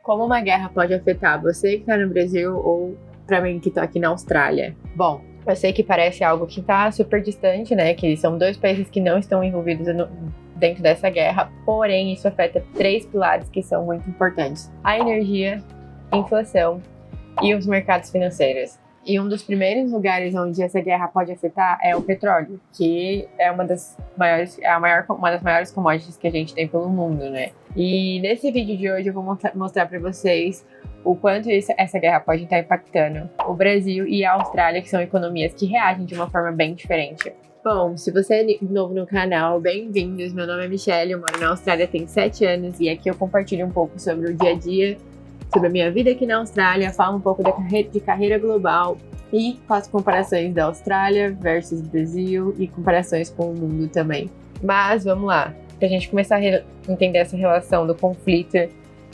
Como uma guerra pode afetar você que está no Brasil ou para mim que estou aqui na Austrália? Bom, eu sei que parece algo que está super distante, né? Que são dois países que não estão envolvidos dentro dessa guerra, porém isso afeta 3 pilares que são muito importantes: a energia, a inflação e os mercados financeiros. E um dos primeiros lugares onde essa guerra pode afetar é o petróleo, que é uma das maiores commodities que a gente tem pelo mundo, né? E nesse vídeo de hoje eu vou mostrar para vocês o quanto essa guerra pode estar impactando o Brasil e a Austrália, que são economias que reagem de uma forma bem diferente. Bom, se você é novo no canal, bem-vindos. Meu nome é Michelle, eu moro na Austrália tem 7 anos e aqui eu compartilho um pouco sobre o dia a dia, sobre a minha vida aqui na Austrália, falo um pouco de carreira global e faço comparações da Austrália versus Brasil e comparações com o mundo também. Mas vamos lá, para a gente começar a entender essa relação do conflito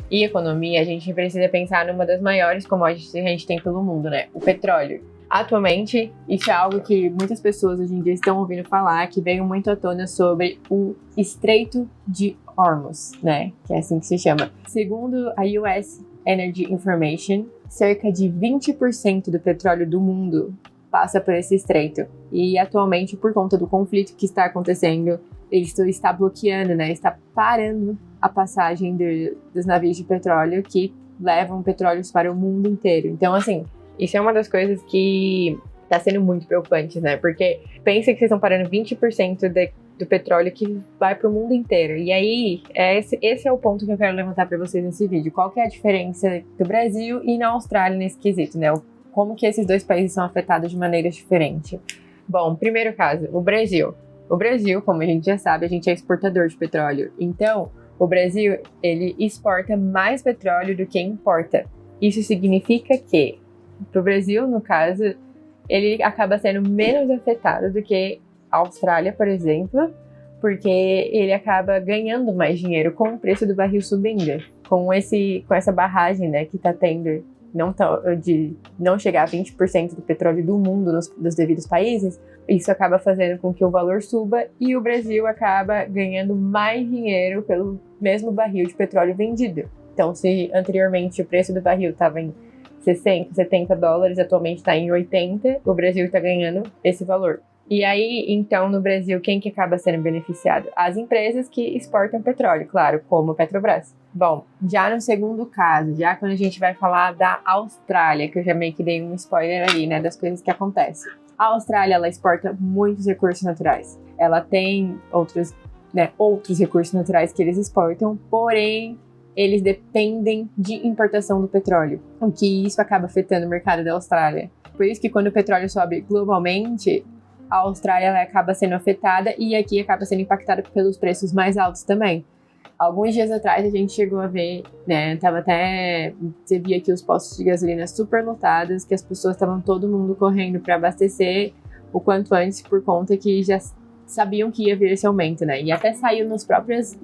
e economia, a gente precisa pensar numa das maiores commodities que a gente tem pelo mundo, né? O petróleo. Atualmente, isso é algo que muitas pessoas hoje em dia estão ouvindo falar, que veio muito à tona sobre o Estreito de Hormuz, né? Que é assim que se chama. Segundo a US Energy Information, cerca de 20% do petróleo do mundo passa por esse estreito. E atualmente, por conta do conflito que está acontecendo, ele está bloqueando, né? Está parando a passagem dos navios de petróleo que levam petróleos para o mundo inteiro. Então, assim, isso é uma das coisas que está sendo muito preocupante, né? Porque pensa que vocês estão parando 20% do petróleo que vai para o mundo inteiro. E aí, esse é o ponto que eu quero levantar para vocês nesse vídeo. Qual que é a diferença do Brasil e na Austrália nesse quesito, né? Como que esses dois países são afetados de maneiras diferentes. Bom, primeiro caso, o Brasil. O Brasil, como a gente já sabe, a gente é exportador de petróleo. Então, o Brasil, ele exporta mais petróleo do que importa. Isso significa que, para o Brasil, no caso, ele acaba sendo menos afetado do que a Austrália, por exemplo, porque ele acaba ganhando mais dinheiro com o preço do barril subindo. Com essa barragem, né, que está tendo de não chegar a 20% do petróleo do mundo nos devidos países, isso acaba fazendo com que o valor suba e o Brasil acaba ganhando mais dinheiro pelo mesmo barril de petróleo vendido. Então, se anteriormente o preço do barril estava em 60, 70 dólares, atualmente está em 80, o Brasil está ganhando esse valor. E aí, então, no Brasil, quem que acaba sendo beneficiado? As empresas que exportam petróleo, claro, como a Petrobras. Bom, já no segundo caso, já quando a gente vai falar da Austrália, que eu já meio que dei um spoiler aí, né, das coisas que acontecem. A Austrália, ela exporta muitos recursos naturais. Ela tem outros recursos naturais que eles exportam, porém, eles dependem de importação do petróleo, o que isso acaba afetando o mercado da Austrália. Por isso que quando o petróleo sobe globalmente, a Austrália ela acaba sendo afetada e aqui acaba sendo impactada pelos preços mais altos também. Alguns dias atrás a gente chegou a ver, né, você via aqui os postos de gasolina super lotados, que as pessoas estavam todo mundo correndo para abastecer o quanto antes por conta que já sabiam que ia vir esse aumento, né? E até saiu nos próprios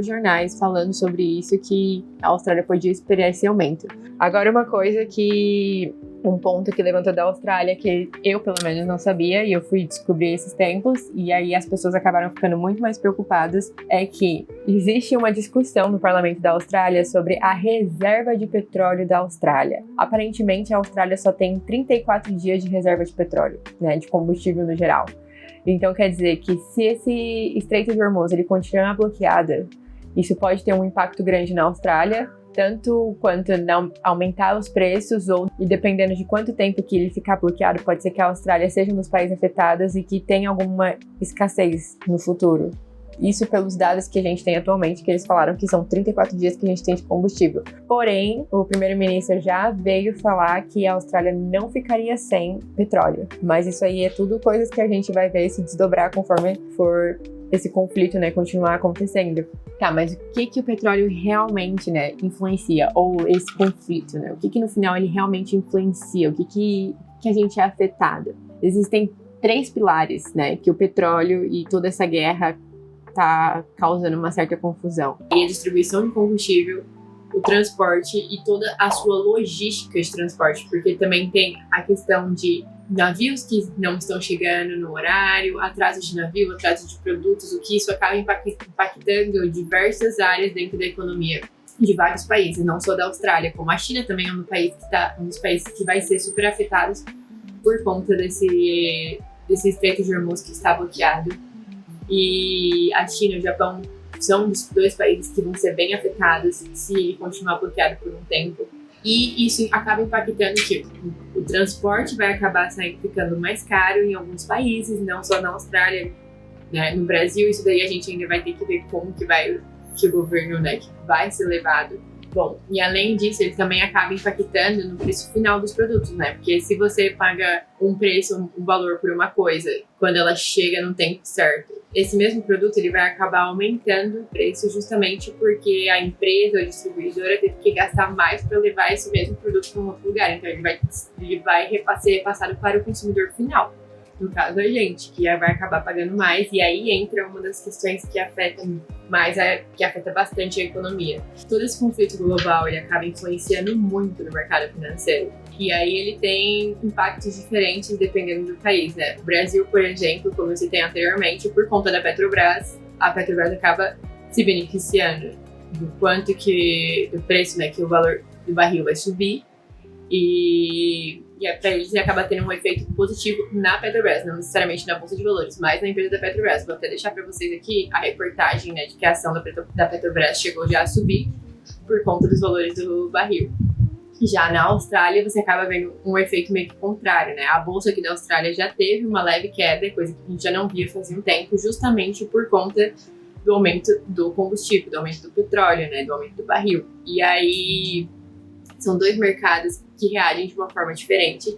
jornais falando sobre isso, que a Austrália podia esperar esse aumento. Agora, um ponto que levantou da Austrália, que eu pelo menos não sabia, e eu fui descobrir esses tempos, e aí as pessoas acabaram ficando muito mais preocupadas, é que existe uma discussão no parlamento da Austrália sobre a reserva de petróleo da Austrália. Aparentemente, a Austrália só tem 34 dias de reserva de petróleo, né, de combustível no geral. Então quer dizer que se esse Estreito de Hormuz ele continuar bloqueado, isso pode ter um impacto grande na Austrália, tanto quanto não aumentar os preços, e dependendo de quanto tempo que ele ficar bloqueado, pode ser que a Austrália seja um dos países afetados e que tenha alguma escassez no futuro. Isso pelos dados que a gente tem atualmente, que eles falaram que são 34 dias que a gente tem de combustível. Porém, o primeiro-ministro já veio falar que a Austrália não ficaria sem petróleo. Mas isso aí é tudo coisas que a gente vai ver se desdobrar conforme for esse conflito, né, continuar acontecendo. Tá, mas o que o petróleo realmente, né, influencia? Ou esse conflito, né? O que no final ele realmente influencia? O que a gente é afetado? Existem 3 pilares, né, que o petróleo e toda essa guerra tá causando uma certa confusão. E a distribuição de combustível, o transporte e toda a sua logística de transporte, porque também tem a questão de navios que não estão chegando no horário, atraso de navio, atraso de produtos, o que isso acaba impactando diversas áreas dentro da economia. de vários países, não só da Austrália, como a China também é um dos países que vai ser super afetados por conta desse Estreito de Hormuz que está bloqueado. E a China e o Japão são os dois países que vão ser bem afetados se ele continuar bloqueado por um tempo. E isso acaba impactando que o transporte vai acabar ficando mais caro em alguns países, não só na Austrália, né? No Brasil, isso daí a gente ainda vai ter que ver como que o governo, né, que vai ser levado. Bom, e além disso, ele também acaba impactando no preço final dos produtos, né? Porque se você paga um preço, um valor por uma coisa, quando ela chega no tempo certo, esse mesmo produto ele vai acabar aumentando o preço justamente porque a empresa ou a distribuidora teve que gastar mais para levar esse mesmo produto para um outro lugar. Então ele vai ser repassado para o consumidor final. No caso, a gente, que vai acabar pagando mais, e aí entra uma das questões que afeta bastante a economia. Todo esse conflito global, ele acaba influenciando muito no mercado financeiro. E aí ele tem impactos diferentes dependendo do país, né? O Brasil, por exemplo, como eu citei anteriormente, por conta da Petrobras, a Petrobras acaba se beneficiando do preço, né, que o valor do barril vai subir. E para eles acaba tendo um efeito positivo na Petrobras, não necessariamente na Bolsa de Valores, mas na empresa da Petrobras. Vou até deixar para vocês aqui a reportagem, né, de que a ação da Petrobras chegou já a subir por conta dos valores do barril. Já na Austrália, você acaba vendo um efeito meio que contrário, né? A bolsa aqui da Austrália já teve uma leve queda, coisa que a gente já não via fazia um tempo, justamente por conta do aumento do combustível, do aumento do petróleo, né, do aumento do barril. E aí são dois mercados que reagem de uma forma diferente.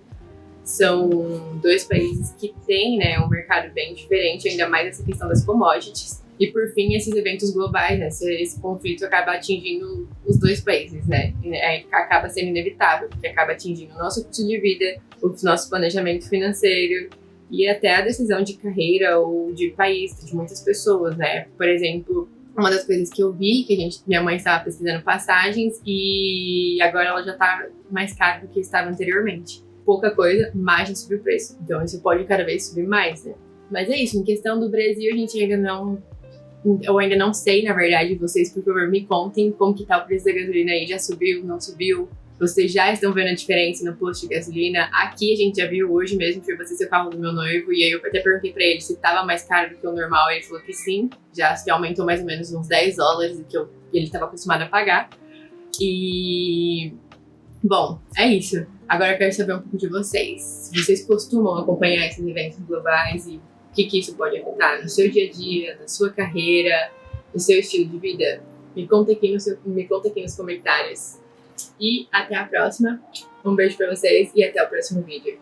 São dois países que têm, né, um mercado bem diferente, ainda mais essa questão das commodities. E por fim, esses eventos globais, né, esse conflito acaba atingindo os dois países, né? Acaba sendo inevitável, porque acaba atingindo o nosso custo de vida, o nosso planejamento financeiro e até a decisão de carreira ou de país de muitas pessoas, né? Por exemplo, uma das coisas que eu vi, minha mãe estava pesquisando passagens e agora ela já está mais cara do que estava anteriormente. Pouca coisa, mas já subiu o preço. Então isso pode cada vez subir mais, né? Mas é isso, em questão do Brasil, eu ainda não sei, na verdade, vocês, por favor, me contem como que tá o preço da gasolina aí, já subiu, não subiu? Vocês já estão vendo a diferença no posto de gasolina? Aqui a gente já viu hoje mesmo, fui abastecer o carro do meu noivo, e aí eu até perguntei pra ele se tava mais caro do que o normal, ele falou que sim, já aumentou mais ou menos uns $10 do que ele estava acostumado a pagar. E bom, é isso. Agora eu quero saber um pouco de vocês. Vocês costumam acompanhar esses eventos globais e o que isso pode afetar no seu dia a dia, na sua carreira, no seu estilo de vida? Me conta aqui nos comentários. E até a próxima. Um beijo pra vocês e até o próximo vídeo.